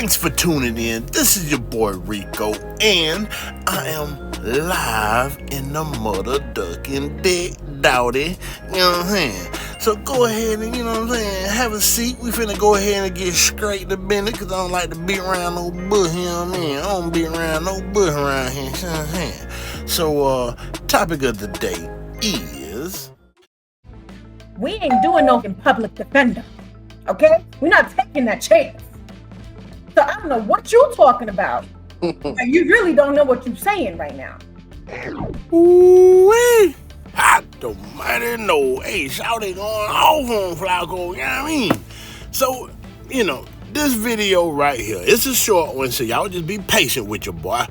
Thanks for tuning in. This is your boy Rico, and I am live in the mother ducking dick dowdy. You know what I'm saying? So go ahead and, you know what I'm saying, have a seat. We finna go ahead and get straight to business, because I don't like to beat around no bush, you know what I mean? I don't beat around no bush around here, you know what I'm saying? So, topic of the day is... We ain't doing no public defender, okay? We're not taking that chance. So I don't know what you're talking about. You really don't know what you're saying right now. Ooh-wee. I don't matter no. Hey, shawty going off on Flaco, you know what I mean? So, this video right here, it's a short one, so y'all just be patient with your boy.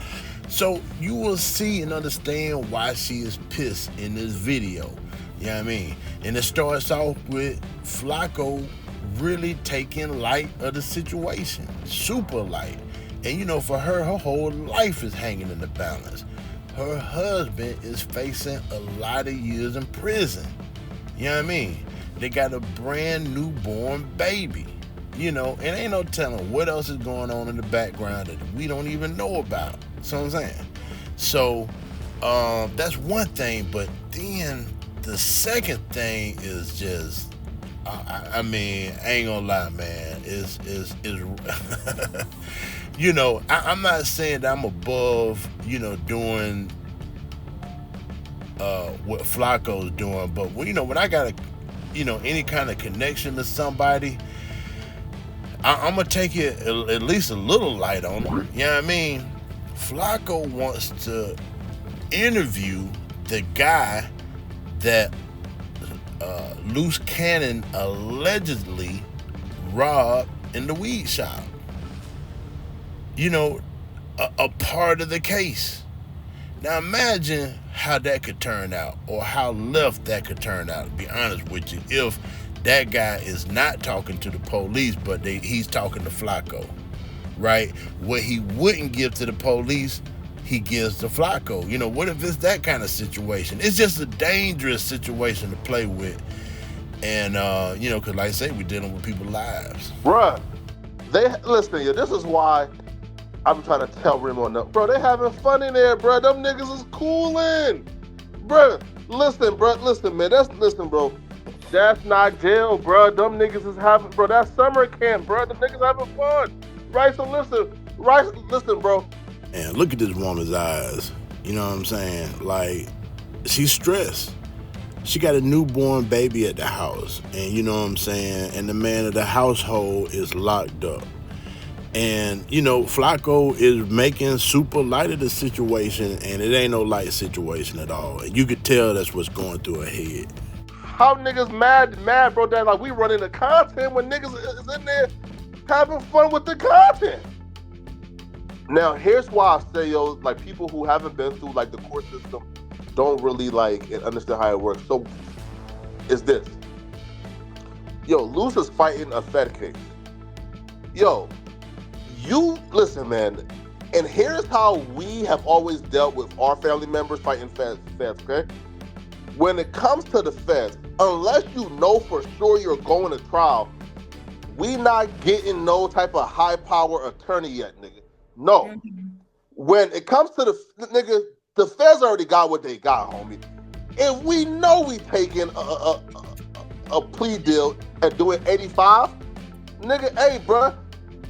So you will see and understand why she is pissed in this video. You know what I mean? And it starts off with Flaco really taking light of the situation. Super light. And for her whole life is hanging in the balance. Her husband is facing a lot of years in prison. You know what I mean? They got a brand newborn baby. And ain't no telling what else is going on in the background that we don't even know about. See what I'm saying? So, that's one thing. But then the second thing is just, I ain't gonna lie, man. Is I'm not saying that I'm above, doing what Flaco's doing, but when I got any kind of connection to somebody, I'm gonna take it at least a little light on them. You know what I mean? Flaco wants to interview the guy that Luce Cannon allegedly robbed in the weed shop. A part of the case. Now imagine how that could turn out, or how left that could turn out, to be honest with you, if that guy is not talking to the police, but he's talking to Flaco, right? What he wouldn't give to the police, he gives to Flaco. What if it's that kind of situation? It's just a dangerous situation to play with. And, because like I say, we're dealing with people's lives. Bruh, listen, this is why I'm trying to tell Remo, no, bro, they having fun in there, bro. Them niggas is coolin'. Bro, listen, man. Listen, bro. That's not jail, bro. Them niggas is having, bro, that's summer camp, bro. Them niggas having fun. Right? So listen, bro. And look at this woman's eyes. You know what I'm saying? Like, she's stressed. She got a newborn baby at the house. And you know what I'm saying? And the man of the household is locked up. And, Flaco is making super light of the situation, and it ain't no light situation at all. And you could tell that's what's going through her head. How niggas mad, bro, that like we running the content when niggas is in there having fun with the content. Now, here's why I say, like, people who haven't been through, like, the court system don't really, like, understand how it works. So, it's this. Luce is fighting a Fed case. You listen, man, and here's how we have always dealt with our family members fighting feds, okay? When it comes to the feds, unless you know for sure you're going to trial, we not getting no type of high power attorney yet, nigga. No. Mm-hmm. When it comes to the feds already got what they got, homie. And we know we taking a plea deal and doing 85. Nigga, hey, bruh.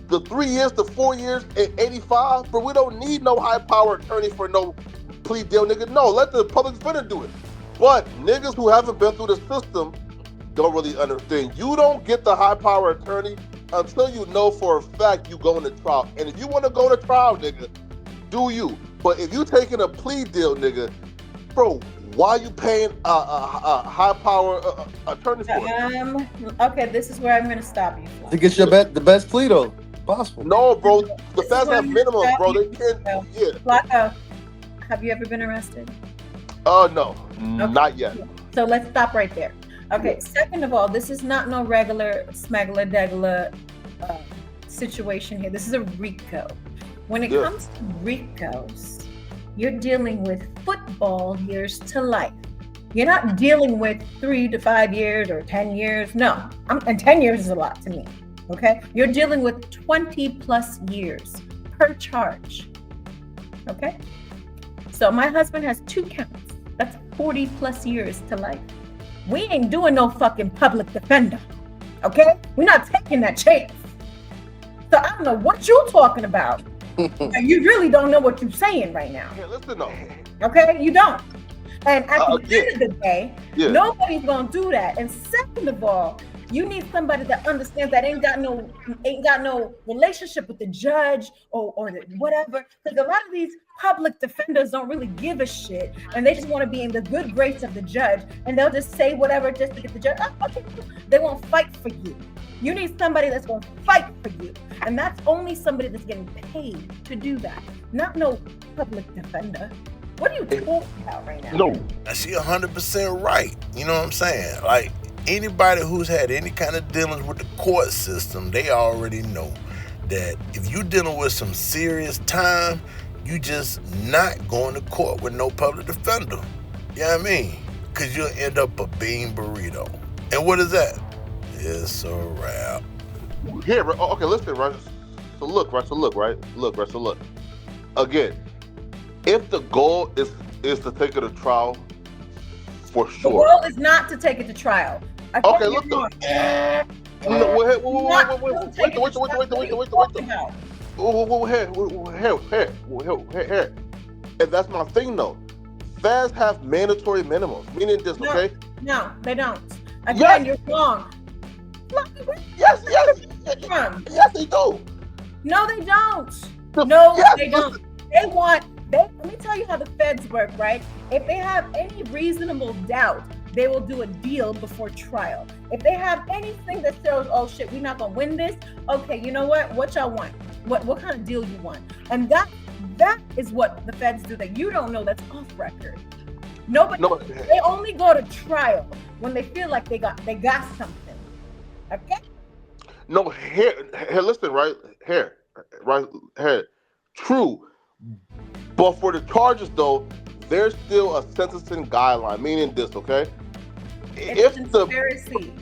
The 3 years to 4 years and 85, but we don't need no high power attorney for no plea deal, nigga. No, let the public defender do it. But niggas who haven't been through the system don't really understand. You don't get the high power attorney until you know for a fact you going to trial. And if you want to go to trial, nigga, do you. But if you taking a plea deal, nigga, bro, why you paying a high power attorney for it? Okay, this is where I'm going to stop you. To get the best plea though. Possible. No, bro. The feds have minimums, bro. They can't. Yeah. Flaco, have you ever been arrested? No, okay. Not yet. So let's stop right there. Okay. Yeah. Second of all, this is not no regular smuggler situation here. This is a RICO. When it comes to RICOs, you're dealing with football years to life. You're not dealing with 3 to 5 years or 10 years. No, and 10 years is a lot to me. Okay, you're dealing with 20 plus years per charge. Okay, so my husband has 2 counts. That's 40 plus years to life. We ain't doing no fucking public defender. Okay, we're not taking that chance. So I don't know what you're talking about. You really don't know what you're saying right now. Yeah, listen though. Okay, you don't. And at the end of the day, Yeah. nobody's gonna do that. And second of all, you need somebody that understands that ain't got no relationship with the judge or the whatever. Because a lot of these public defenders don't really give a shit, and they just want to be in the good grace of the judge, and they'll just say whatever just to get the judge. Oh, okay. They won't fight for you. You need somebody that's going to fight for you, and that's only somebody that's getting paid to do that, not no public defender. What are you talking about right now? No. She 100% right. You know what I'm saying? Like, anybody who's had any kind of dealings with the court system, they already know that if you're dealing with some serious time, you just not going to court with no public defender. You know what I mean? Because you'll end up a bean burrito. And what is that? It's a wrap. Here, okay, listen, right? So look. Again, if the goal is to take it to trial, for The sure. goal is not to take it to trial. Okay, look though. Here. And that's my thing though. Feds have mandatory minimums, meaning this, okay? No, they don't. Again, you're wrong. Yes, they do. No, they don't. They don't. Let me tell you how the feds work, right? If they have any reasonable doubt, they will do a deal before trial. If they have anything that shows, oh shit, we're not gonna win this, okay, you know what y'all want? What kind of deal you want? And that is what the feds do that you don't know, that's off record. They only go to trial when they feel like they got something. Okay? No, here, listen, right here. True. But for the charges, though, there's still a sentencing guideline, meaning this, okay? It's conspiracy.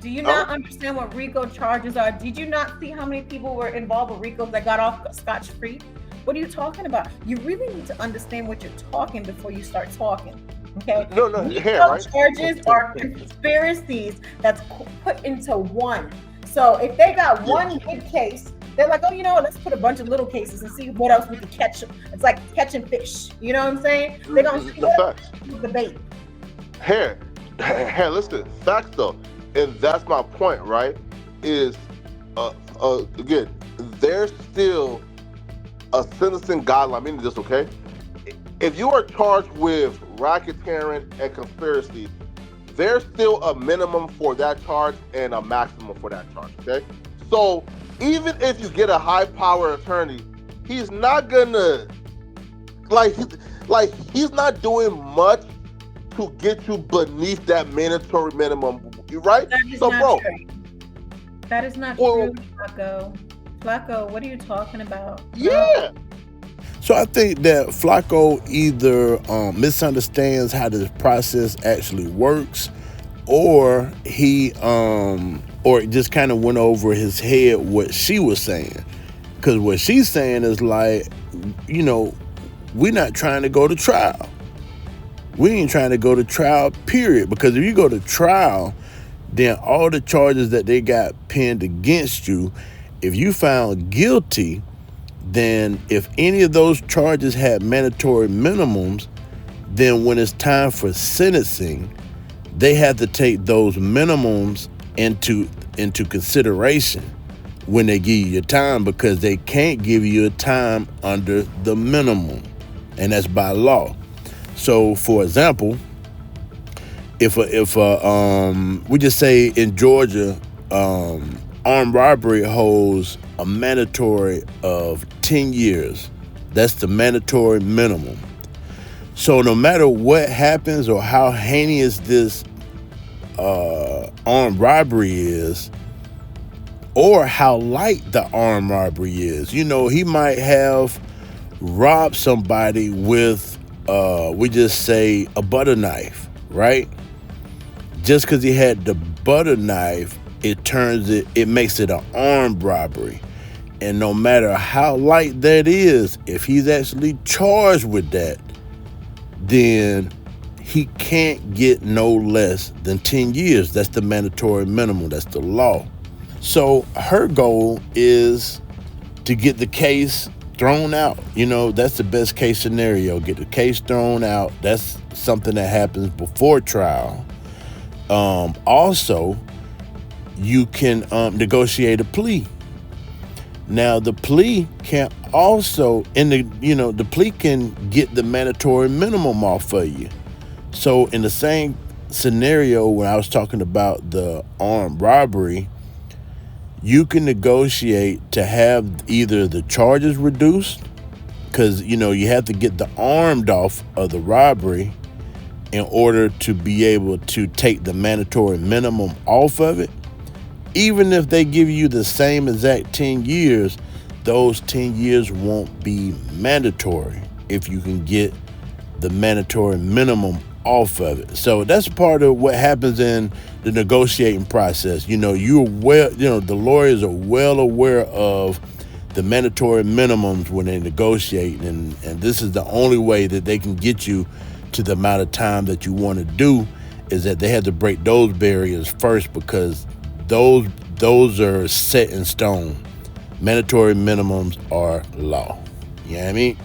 Do you not understand what RICO charges are? Did you not see how many people were involved with RICO that got off scotch-free? What are you talking about? You really need to understand what you're talking before you start talking, okay? No, here, right? Charges are conspiracies that's put into one. So if they got one big case, they're like, oh, you know what? Let's put a bunch of little cases and see what else we can catch. It's like catching fish. You know what I'm saying? They don't see the bait. Here, listen. Facts though, and that's my point, right? Is again, there's still a sentencing guideline. Meaning this, okay? If you are charged with racketeering and conspiracy, there's still a minimum for that charge and a maximum for that charge. Okay, so even if you get a high-powered attorney, he's not gonna he's not doing much to get you beneath that mandatory minimum, right? That is not true. That is not true, Flaco. Flaco, what are you talking about? Yeah. So I think that Flacco either misunderstands how this process actually works, or he or it just kind of went over his head what she was saying. Because what she's saying is like, you know, we're not trying to go to trial. We ain't trying to go to trial, period. Because if you go to trial, then all the charges that they got pinned against you, if you found guilty, then if any of those charges had mandatory minimums, then when it's time for sentencing, they have to take those minimums into consideration when they give you your time, because they can't give you a time under the minimum, and that's by law. So, for example, if we just say in Georgia, armed robbery holds a mandatory of 10 years. That's the mandatory minimum. So no matter what happens or how heinous this armed robbery is, or how light the armed robbery is, you know, he might have robbed somebody with, we just say, a butter knife, right? Just because he had the butter knife it makes it an armed robbery. And no matter how light that is, if he's actually charged with that, then he can't get no less than 10 years. That's the mandatory minimum. That's the law. So her goal is to get the case thrown out. That's the best case scenario. Get the case thrown out. That's something that happens before trial. Also, you can negotiate a plea. Now, the plea can also, the plea can get the mandatory minimum off of you. So in the same scenario, when I was talking about the armed robbery, you can negotiate to have either the charges reduced, because, you have to get the armed off of the robbery in order to be able to take the mandatory minimum off of it. Even if they give you the same exact 10 years, those 10 years won't be mandatory if you can get the mandatory minimum off of it. So that's part of what happens in the negotiating process. The lawyers are well aware of the mandatory minimums when they negotiate, and this is the only way that they can get you to the amount of time that you want to do, is that they have to break those barriers first, because those are set in stone. Mandatory minimums are law. You know what I mean?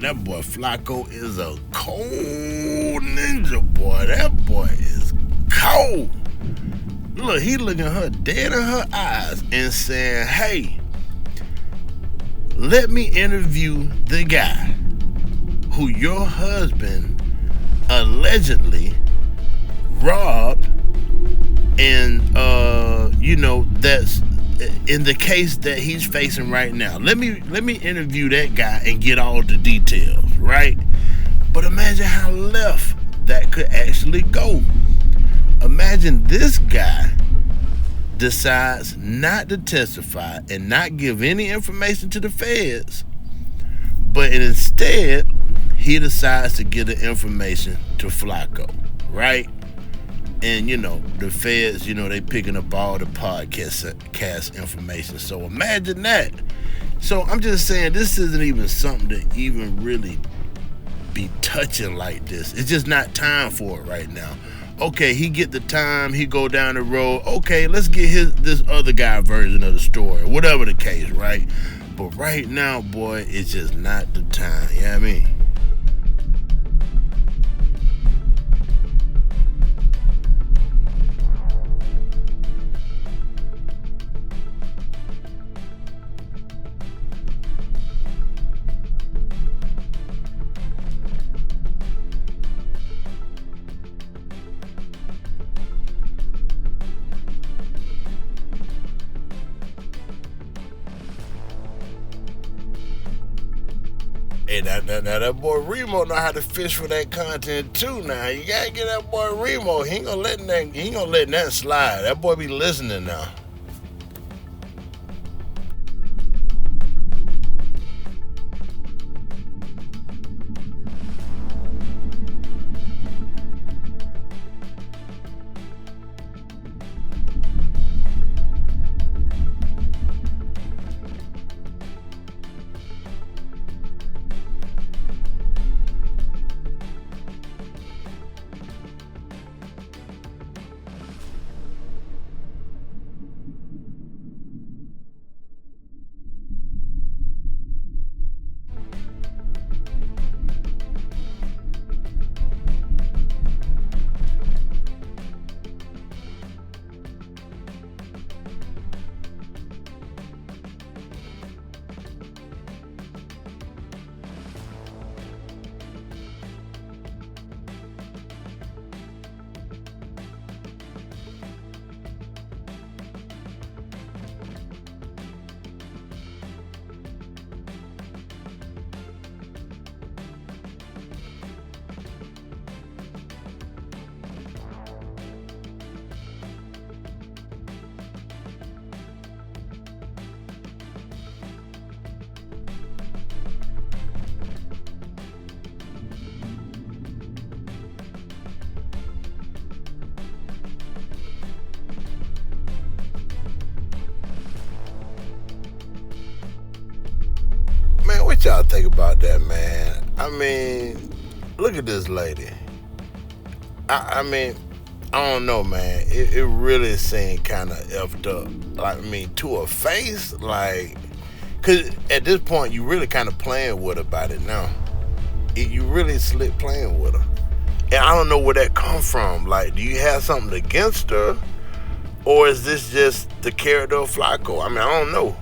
man, that boy Flacco is a cold ninja, boy. That boy is cold. Look, he looking her dead in her eyes and saying, hey, let me interview the guy who your husband allegedly robbed, and that's in the case that he's facing right now. Let me interview that guy and get all the details, right? But imagine how left that could actually go. Imagine this guy decides not to testify and not give any information to the feds, but instead he decides to give the information to Flacco, right? And the feds, they picking up all the podcast information. So imagine that. So I'm just saying, this isn't even something to even really be touching like this. It's just not time for it right now. Okay, he get the time, he go down the road. Okay, let's get this other guy version of the story, whatever the case, right? But right now, boy, it's just not the time. You know what I mean? Hey, now that boy Remo know how to fish for that content too. Now you gotta get that boy Remo. He ain't gonna let that slide. That boy be listening now. What y'all think about that, man? I mean, look at this lady. I mean, I don't know, man. It really seemed kind of effed up. Like, I mean, to her face, like, cause at this point you really kind of playing with her about it now. You really slick playing with her, and I don't know where that come from. Like, do you have something against her, or is this just the character of Flacco? I mean, I don't know.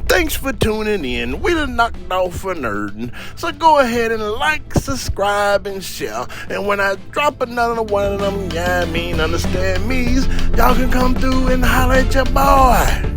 Thanks for tuning in. We done knocked off for nerding. So go ahead and like, subscribe, and share. And when I drop another one of them, understand me's, y'all can come through and holler at your boy.